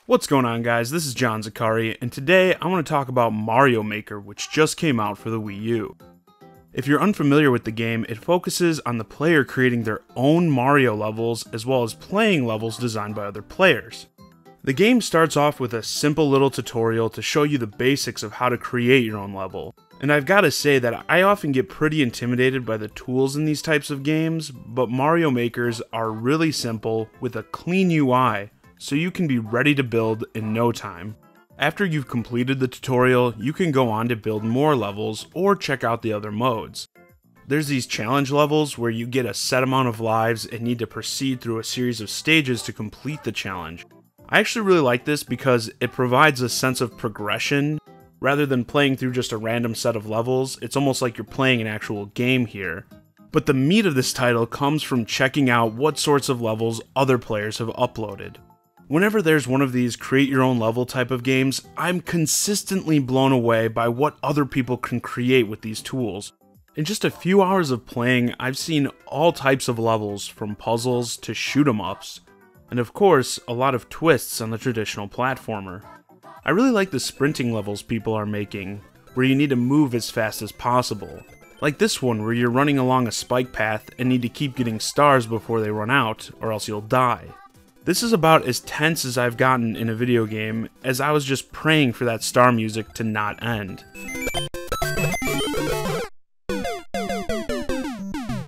What's going on, guys? This is John Zakari, and today I want to talk about Mario Maker, which just came out for the Wii U. If you're unfamiliar with the game, it focuses on the player creating their own Mario levels as well as playing levels designed by other players. The game starts off with a simple little tutorial to show you the basics of how to create your own level. And I've got to say that I often get pretty intimidated by the tools in these types of games, but Mario Makers are really simple with a clean UI, so you can be ready to build in no time. After you've completed the tutorial, you can go on to build more levels or check out the other modes. There's these challenge levels where you get a set amount of lives and need to proceed through a series of stages to complete the challenge. I actually really like this because it provides a sense of progression. Rather than playing through just a random set of levels, it's almost like you're playing an actual game here. But the meat of this title comes from checking out what sorts of levels other players have uploaded. Whenever there's one of these create your own level type of games, I'm consistently blown away by what other people can create with these tools. In just a few hours of playing, I've seen all types of levels, from puzzles to shoot 'em ups, and of course, a lot of twists on the traditional platformer. I really like the sprinting levels people are making, where you need to move as fast as possible. Like this one where you're running along a spike path and need to keep getting stars before they run out, or else you'll die. This is about as tense as I've gotten in a video game, as I was just praying for that star music to not end.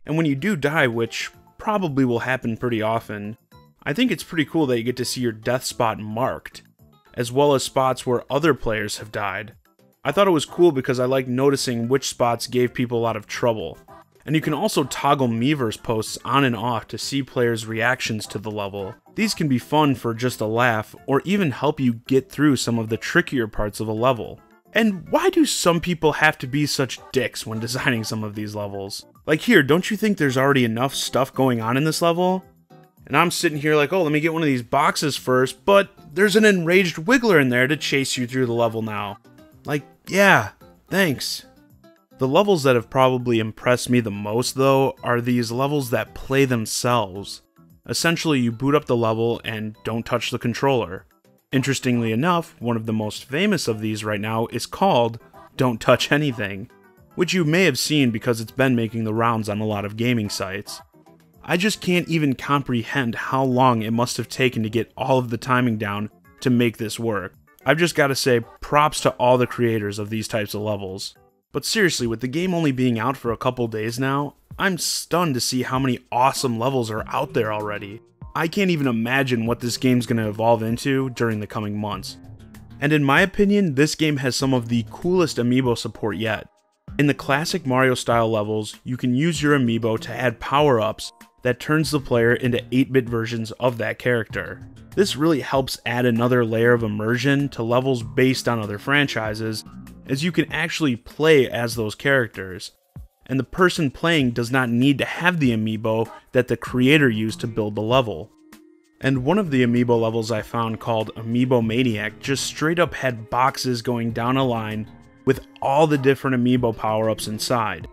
And when you do die, which probably will happen pretty often, I think it's pretty cool that you get to see your death spot marked, as well as spots where other players have died. I thought it was cool because I like noticing which spots gave people a lot of trouble. And you can also toggle Miiverse posts on and off to see players' reactions to the level. These can be fun for just a laugh, or even help you get through some of the trickier parts of a level. And why do some people have to be such dicks when designing some of these levels? Like here, don't you think there's already enough stuff going on in this level? And I'm sitting here like, oh, let me get one of these boxes first, but there's an enraged wiggler in there to chase you through the level now. Like, yeah, thanks. The levels that have probably impressed me the most, though, are these levels that play themselves. Essentially, you boot up the level and don't touch the controller. Interestingly enough, one of the most famous of these right now is called Don't Touch Anything, which you may have seen because it's been making the rounds on a lot of gaming sites. I just can't even comprehend how long it must have taken to get all of the timing down to make this work. I've just got to say props to all the creators of these types of levels. But seriously, with the game only being out for a couple days now, I'm stunned to see how many awesome levels are out there already. I can't even imagine what this game's going to evolve into during the coming months. And in my opinion, this game has some of the coolest Amiibo support yet. In the classic Mario style levels, you can use your Amiibo to add power-ups that turns the player into 8-bit versions of that character. This really helps add another layer of immersion to levels based on other franchises, as you can actually play as those characters, and the person playing does not need to have the Amiibo that the creator used to build the level. And one of the Amiibo levels I found, called Amiibo Maniac, just straight up had boxes going down a line with all the different Amiibo power-ups inside.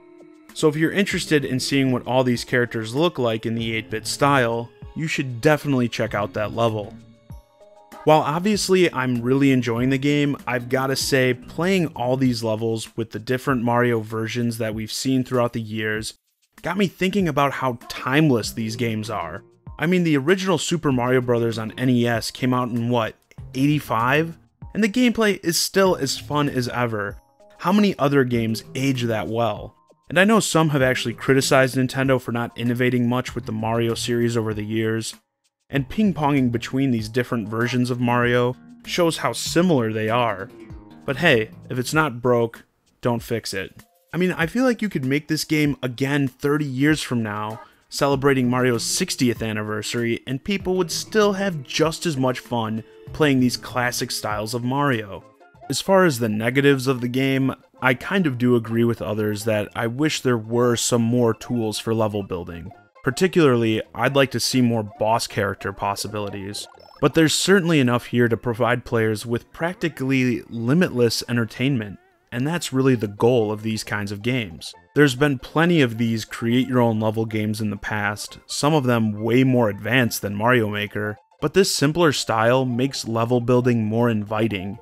So if you're interested in seeing what all these characters look like in the 8-bit style, you should definitely check out that level. While obviously I'm really enjoying the game, I've gotta say, playing all these levels with the different Mario versions that we've seen throughout the years got me thinking about how timeless these games are. I mean, the original Super Mario Bros. On NES came out in what, 85? And the gameplay is still as fun as ever. How many other games age that well? And I know some have actually criticized Nintendo for not innovating much with the Mario series over the years, and ping-ponging between these different versions of Mario shows how similar they are. But hey, if it's not broke, don't fix it. I mean, I feel like you could make this game again 30 years from now, celebrating Mario's 60th anniversary, and people would still have just as much fun playing these classic styles of Mario. As far as the negatives of the game, I kind of do agree with others that I wish there were some more tools for level building. Particularly, I'd like to see more boss character possibilities. But there's certainly enough here to provide players with practically limitless entertainment, and that's really the goal of these kinds of games. There's been plenty of these create your own level games in the past, some of them way more advanced than Mario Maker, but this simpler style makes level building more inviting.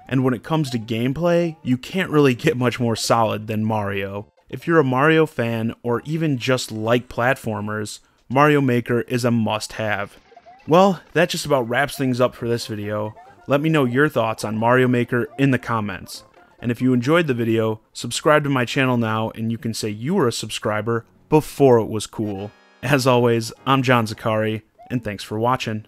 And when it comes to gameplay, you can't really get much more solid than Mario. If you're a Mario fan, or even just like platformers, Mario Maker is a must-have. Well, that just about wraps things up for this video. Let me know your thoughts on Mario Maker in the comments. And if you enjoyed the video, subscribe to my channel now and you can say you were a subscriber before it was cool. As always, I'm John Zakari, and thanks for watching.